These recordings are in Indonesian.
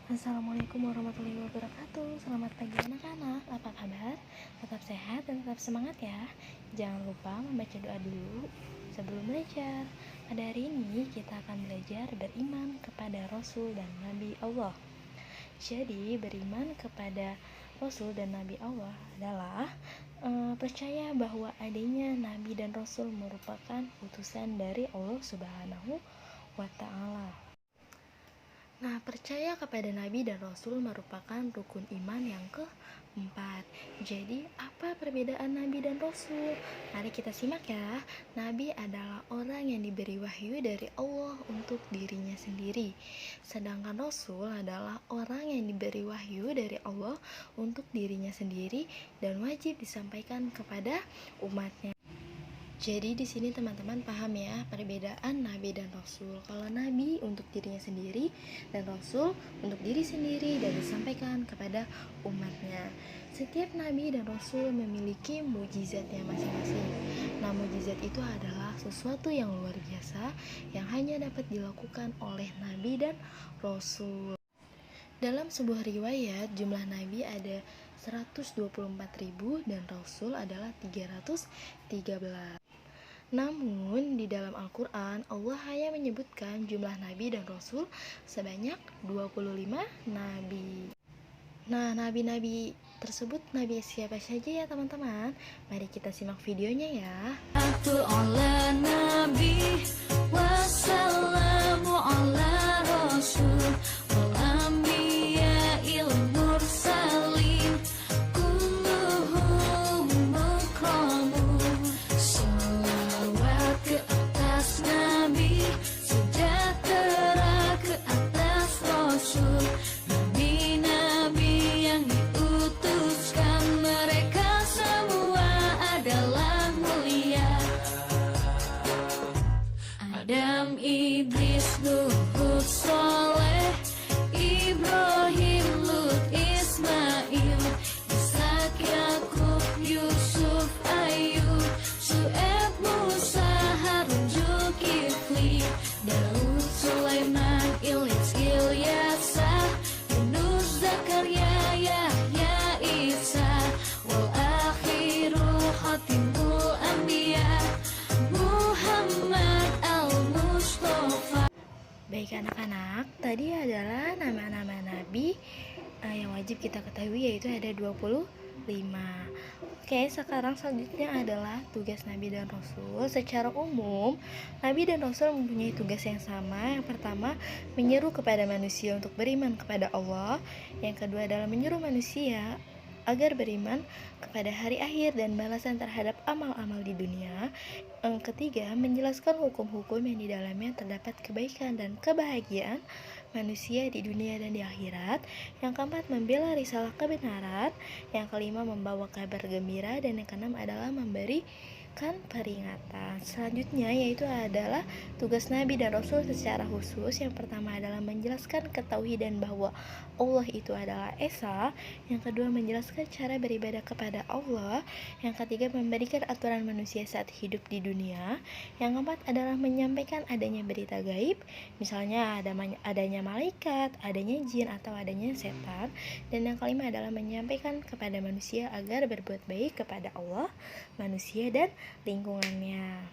Assalamualaikum warahmatullahi wabarakatuh. Selamat pagi anak-anak, apa kabar? Tetap sehat dan tetap semangat ya. Jangan lupa membaca doa dulu sebelum belajar. Pada hari ini kita akan belajar beriman kepada Rasul dan Nabi Allah. Jadi beriman kepada Rasul dan Nabi Allah adalah percaya bahwa adanya Nabi dan Rasul merupakan utusan dari Allah Subhanahu wa Ta'ala. Nah, percaya kepada Nabi dan Rasul merupakan rukun iman yang keempat. Jadi, apa perbedaan Nabi dan Rasul? Mari kita simak ya. Nabi adalah orang yang diberi wahyu dari Allah untuk dirinya sendiri. Sedangkan Rasul adalah orang yang diberi wahyu dari Allah untuk dirinya sendiri dan wajib disampaikan kepada umatnya. Jadi di sini teman-teman paham ya perbedaan Nabi dan Rasul. Kalau Nabi untuk dirinya sendiri dan Rasul untuk diri sendiri dan disampaikan kepada umatnya. Setiap Nabi dan Rasul memiliki mukjizatnya masing-masing. Nah, mukjizat itu adalah sesuatu yang luar biasa yang hanya dapat dilakukan oleh Nabi dan Rasul. Dalam sebuah riwayat, jumlah Nabi ada 124.000 dan Rasul adalah 313. Namun di dalam Al-Quran Allah hanya menyebutkan jumlah Nabi dan Rasul sebanyak 25 Nabi. Nah, Nabi-Nabi tersebut Nabi siapa saja ya teman-teman? Mari kita simak videonya ya. Adam, Idris, Nuh, Soleh, Ibrahim, Lut, Ismail, Ishak, Yakub, Yusuf, Ayub, Syu'aib, Musa, Harun, Zulkifli, Daud, Sulaiman, Ilyas, Ilyasa, Yunus, Zakaria, Yahya, Isa, wal akhiru khatimul anbiya, Muhammad. Baik anak-anak, tadi adalah nama-nama Nabi yang wajib kita ketahui, yaitu ada 25. Oke, sekarang selanjutnya adalah tugas Nabi dan Rasul. Secara umum, Nabi dan Rasul mempunyai tugas yang sama. Yang pertama, menyeru kepada manusia untuk beriman kepada Allah. Yang kedua adalah menyuruh manusia agar beriman kepada hari akhir dan balasan terhadap amal-amal di dunia. Yang ketiga, menjelaskan hukum-hukum yang di dalamnya terdapat kebaikan dan kebahagiaan manusia di dunia dan di akhirat. Yang keempat, membela risalah kebenaran. Yang kelima, membawa kabar gembira. Dan yang keenam adalah memberikan peringatan. Selanjutnya yaitu adalah tugas Nabi dan Rasul secara khusus. Yang pertama adalah menjelaskan ketauhidan bahwa Allah itu adalah Esa. Yang kedua, menjelaskan cara beribadah kepada Allah. Yang ketiga, memberikan aturan manusia saat hidup di dunia. Yang keempat adalah menyampaikan adanya berita gaib, misalnya adanya malaikat, adanya jin, atau adanya setan. Dan yang kelima adalah menyampaikan kepada manusia agar berbuat baik kepada Allah, manusia, dan lingkungannya.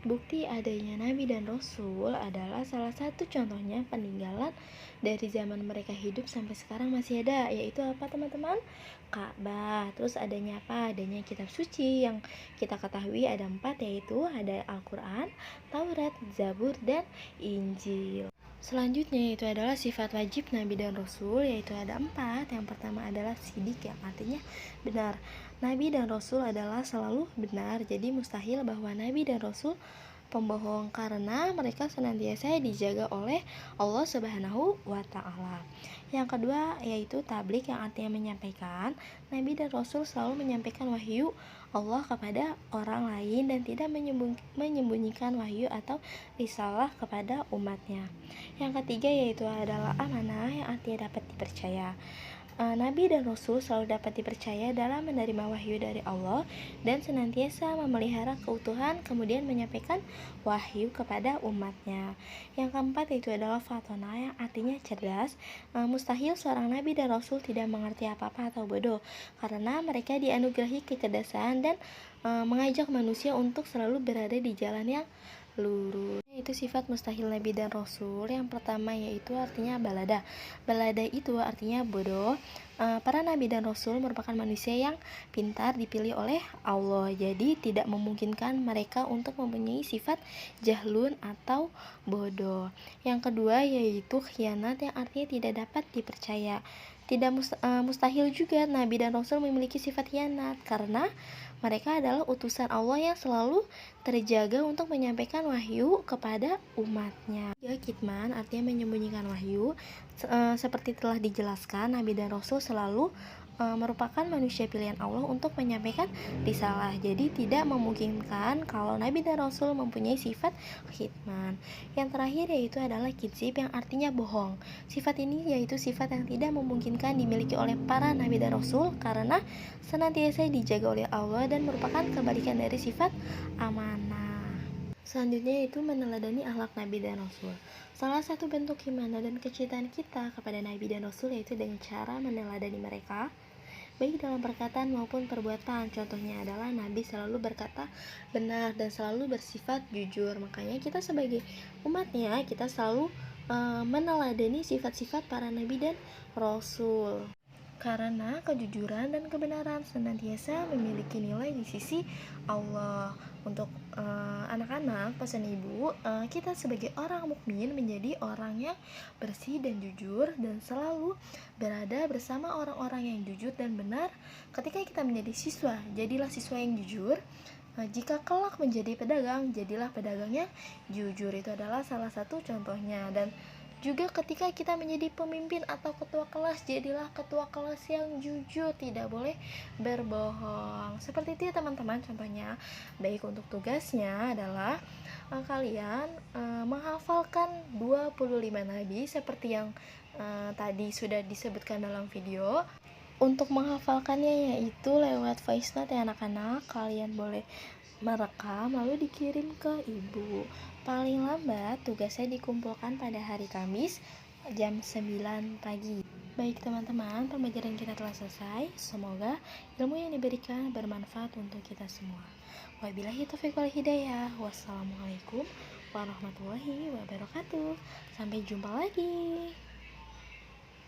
Bukti adanya Nabi dan Rasul adalah salah satu contohnya peninggalan dari zaman mereka hidup sampai sekarang masih ada, yaitu apa teman-teman? Ka'bah. Terus adanya apa? Adanya kitab suci yang kita ketahui ada 4, yaitu ada Al-Quran, Taurat, Zabur, dan Injil. Selanjutnya itu adalah sifat wajib Nabi dan Rasul, yaitu ada 4. Yang pertama adalah sidik, yang artinya benar. Nabi dan Rasul adalah selalu benar, jadi mustahil bahwa Nabi dan Rasul pembohong karena mereka senantiasa dijaga oleh Allah Subhanahu wa Ta'ala. Yang kedua yaitu tablik, yang artinya menyampaikan. Nabi dan Rasul selalu menyampaikan wahyu Allah kepada orang lain dan tidak menyembunyikan wahyu atau risalah kepada umatnya. Yang ketiga yaitu adalah amanah, yang artinya dapat dipercaya. Nabi dan Rasul selalu dapat dipercaya dalam menerima wahyu dari Allah dan senantiasa memelihara keutuhan, kemudian menyampaikan wahyu kepada umatnya. Yang keempat itu adalah fatona, yang artinya cerdas. Mustahil seorang Nabi dan Rasul tidak mengerti apa-apa atau bodoh, karena mereka dianugerahi kecerdasan dan mengajak manusia untuk selalu berada di jalan yang lurus. Itu sifat mustahil Nabi dan Rasul. Yang pertama yaitu artinya balada. Balada itu artinya bodoh. Para Nabi dan Rasul merupakan manusia yang pintar dipilih oleh Allah, jadi tidak memungkinkan mereka untuk mempunyai sifat jahlun atau bodoh. Yang kedua yaitu khianat, yang artinya tidak dapat dipercaya. Tidak mustahil juga Nabi dan Rasul memiliki sifat khianat, karena mereka adalah utusan Allah yang selalu terjaga untuk menyampaikan wahyu kepada umatnya. Ya, kitman artinya menyembunyikan wahyu. Seperti telah dijelaskan, Nabi dan Rasul selalu merupakan manusia pilihan Allah untuk menyampaikan risalah. Jadi tidak memungkinkan kalau Nabi dan Rasul mempunyai sifat khidman. Yang terakhir yaitu adalah kitsib, yang artinya bohong. Sifat ini yaitu sifat yang tidak memungkinkan dimiliki oleh para Nabi dan Rasul karena senantiasa dijaga oleh Allah dan merupakan kebalikan dari sifat amanah. Selanjutnya itu meneladani akhlak Nabi dan Rasul. Salah satu bentuk iman dan kecintaan kita kepada Nabi dan Rasul yaitu dengan cara meneladani mereka, baik dalam perkataan maupun perbuatan. Contohnya adalah Nabi selalu berkata benar dan selalu bersifat jujur. Makanya kita sebagai umatnya, kita selalu meneladani sifat-sifat para Nabi dan Rasul, karena kejujuran dan kebenaran senantiasa memiliki nilai di sisi Allah. Untuk anak-anak, pesan ibu, kita sebagai orang mukmin menjadi orang yang bersih dan jujur dan selalu berada bersama orang-orang yang jujur dan benar. Ketika kita menjadi siswa, jadilah siswa yang jujur. Jika kelak menjadi pedagang, jadilah pedagang yang jujur. Itu adalah salah satu contohnya. Dan juga ketika kita menjadi pemimpin atau ketua kelas, jadilah ketua kelas yang jujur, tidak boleh berbohong. Seperti itu ya teman-teman contohnya. Baik, untuk tugasnya adalah kalian menghafalkan 25 nabi seperti yang tadi sudah disebutkan dalam video. Untuk menghafalkannya yaitu lewat voice note ya anak-anak. Kalian boleh merekam lalu dikirim ke ibu. Paling lambat tugasnya dikumpulkan pada hari Kamis jam 9 pagi. Baik teman-teman, pembelajaran kita telah selesai. Semoga ilmu yang diberikan bermanfaat untuk kita semua. Wabillahi taufiq wal hidayah. Wassalamualaikum warahmatullahi wabarakatuh. Sampai jumpa lagi.